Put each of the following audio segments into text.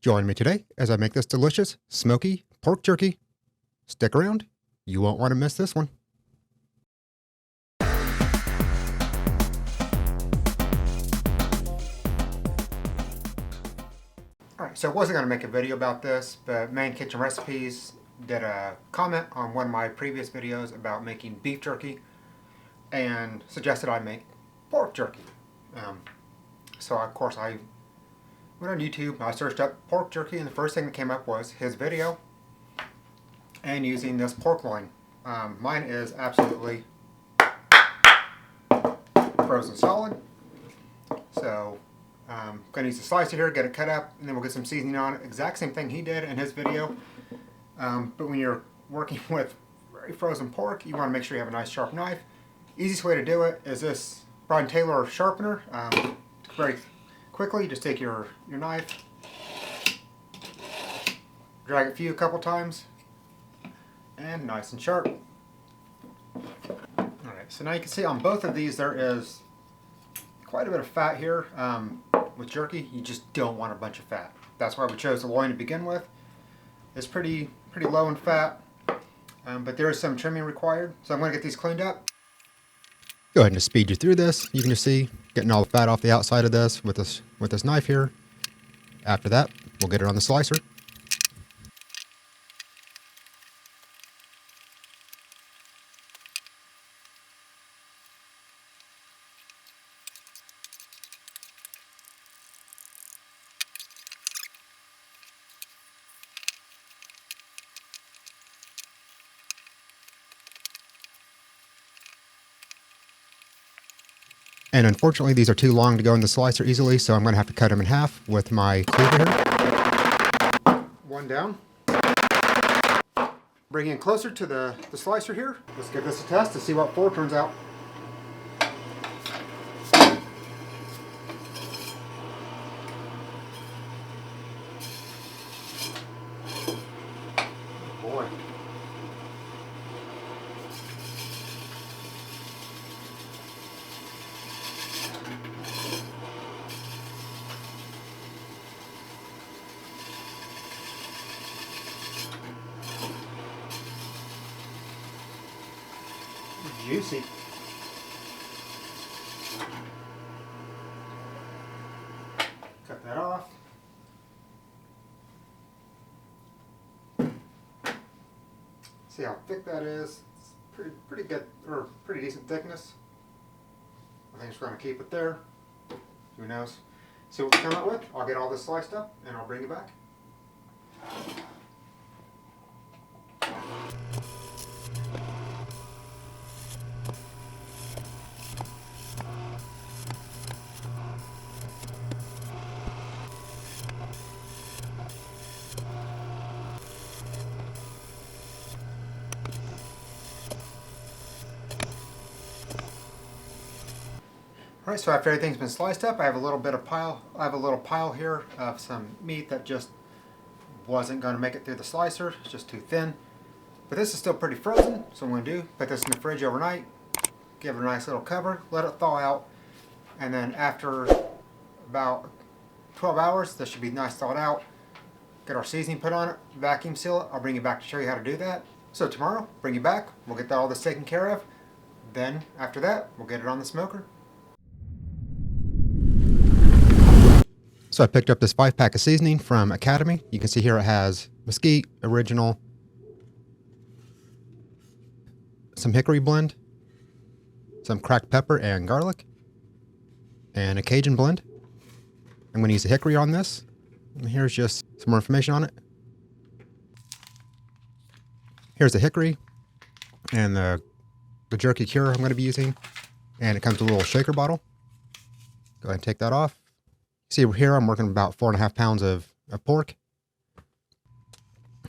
Join me today as I make this delicious, smoky pork jerky. Stick around. You won't want to miss this one. Alright, so I wasn't going to make a video about this, but ManKitchenRecipes did a comment on one of my previous videos about making beef jerky and suggested I make pork jerky. So of course I went on YouTube, I searched up pork jerky, and the first thing that came up was his video and using this pork loin. Mine is absolutely frozen solid, so I'm going to use a slicer here, get it cut up, and then we'll get some seasoning on it. Exact same thing he did in his video, but when you're working with very frozen pork, you want to make sure you have a nice sharp knife. Easiest way to do it is this Brian Taylor sharpener. Very quickly, just take your knife, drag it a couple times, and nice and sharp. Alright, so now you can see on both of these there is quite a bit of fat here. With jerky, you just don't want a bunch of fat. That's why we chose the loin to begin with. It's pretty low in fat, but there is some trimming required. So I'm going to get these cleaned up. Go ahead and just speed you through this. You can just see getting all the fat off the outside of this with this knife here. After that, we'll get it on the slicer. And unfortunately, these are too long to go in the slicer easily, so I'm going to have to cut them in half with my cleaver here. One down. Bring in closer to the slicer here. Let's give this a test to see what 4 turns out. Boy. Juicy. Cut that off. See how thick that is? It's pretty good, or pretty decent thickness. I think it's going to keep it there. Who knows? So what we come up with, I'll get all this sliced up and I'll bring it back. Alright, so after everything's been sliced up, I have a little pile here of some meat that just wasn't going to make it through the slicer. It's just too thin. But this is still pretty frozen, so what I'm going to do, put this in the fridge overnight, give it a nice little cover, let it thaw out, and then after about 12 hours, this should be nice thawed out. Get our seasoning put on it, vacuum seal it. I'll bring you back to show you how to do that. So tomorrow, bring you back, we'll get all this taken care of. Then, after that, we'll get it on the smoker. So I picked up this 5-pack of seasoning from Academy. You can see here it has mesquite, original, some hickory blend, some cracked pepper and garlic, and a Cajun blend. I'm going to use the hickory on this. And here's just some more information on it. Here's the hickory and the jerky cure I'm going to be using. And it comes with a little shaker bottle. Go ahead and take that off. See here, I'm working about 4.5 pounds of pork.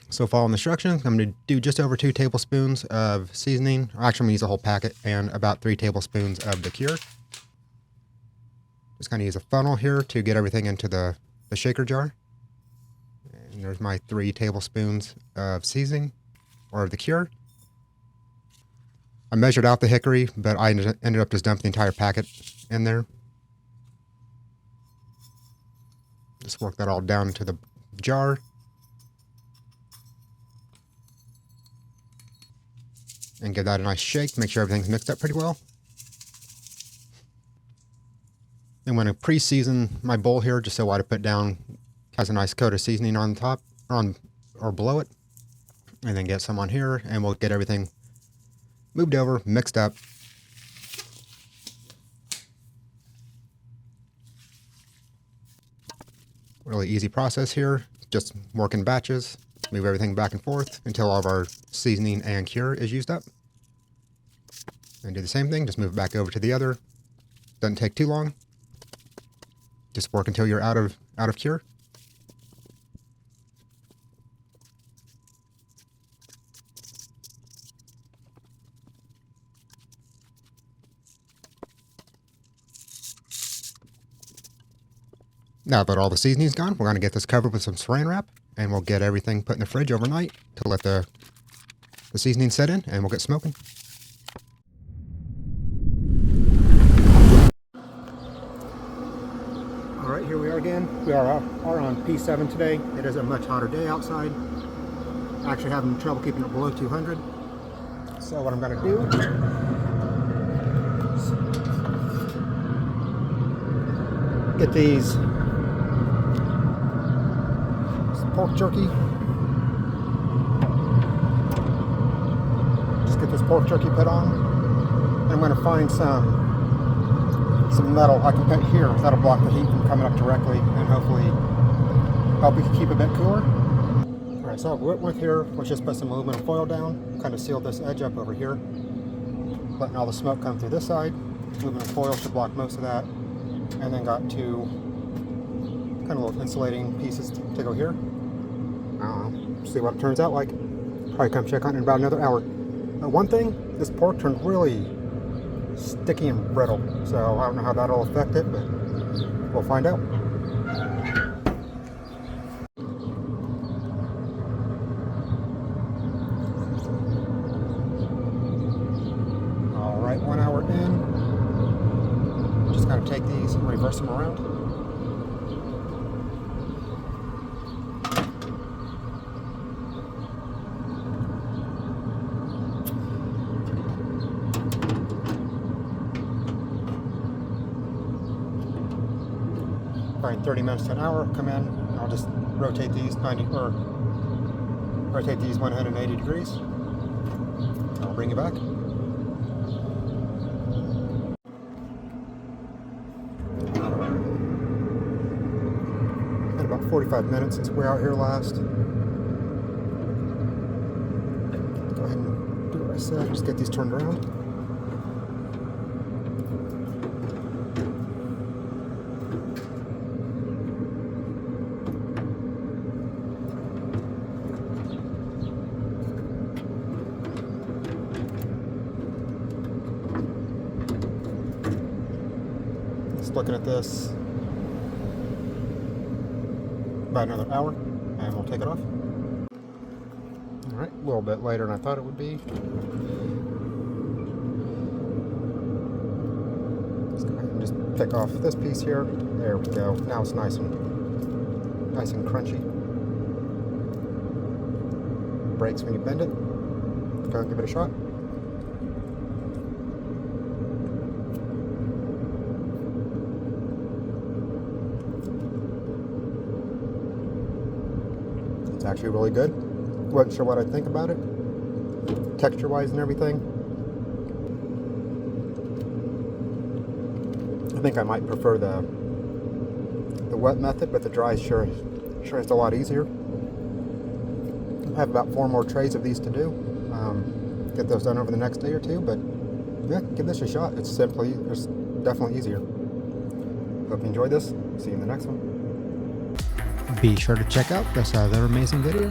So follow the instructions. I'm going to do just over 2 tablespoons of seasoning. Actually, I'm going to use a whole packet, and about 3 tablespoons of the cure. Just going to use a funnel here to get everything into the shaker jar. And there's my 3 tablespoons of seasoning, or of the cure. I measured out the hickory, but I ended up just dumping the entire packet in there. Just work that all down into the jar. And give that a nice shake. Make sure everything's mixed up pretty well. I'm going to pre-season my bowl here just so what I put down has a nice coat of seasoning on the top or below it. And then get some on here and we'll get everything moved over, mixed up. Really easy process here. Just work in batches. Move everything back and forth until all of our seasoning and cure is used up. And do the same thing, just move it back over to the other. Doesn't take too long. Just work until you're out of cure. Now that all the seasoning's gone, we're going to get this covered with some saran wrap, and we'll get everything put in the fridge overnight to let the seasoning set in, and we'll get smoking. All right, here we are again. We are on P7 today. It is a much hotter day outside. Actually having trouble keeping it below 200. So what I'm going to do is get these pork jerky. Just get this pork jerky put on. I'm going to find some metal I can put here that'll block the heat from coming up directly and hopefully help it keep a bit cooler. Alright, so what with here, let's just put some aluminum foil down, kind of seal this edge up over here, letting all the smoke come through this side. Aluminum foil should block most of that. And then got two kind of little insulating pieces to go here. See what it turns out like. Probably come check on it in about another hour. One thing, this pork turned really sticky and brittle, so I don't know how that'll affect it, but we'll find out. All right, 1 hour in. Just gotta take these and reverse them around. Probably 30 minutes to an hour. Come in. I'll just rotate these 180 degrees. I'll bring you back. Been about 45 minutes since we were out here last. Go ahead and do what I said. Just get these turned around. Looking at this about another hour and we'll take it off. All right, a little bit later than I thought it would be. Let's go ahead and just pick off this piece here. There we go. Now it's nice and crunchy. Breaks when you bend it. Go and give it a shot. Actually really good. Wasn't sure what I'd think about it, texture wise and everything. I think I might prefer the wet method, but the dry sure is a lot easier. I have about 4 more trays of these to do. Get those done over the next day or two, but yeah, give this a shot. It's definitely easier. Hope you enjoyed this. See you in the next one. Be sure to check out this other amazing video.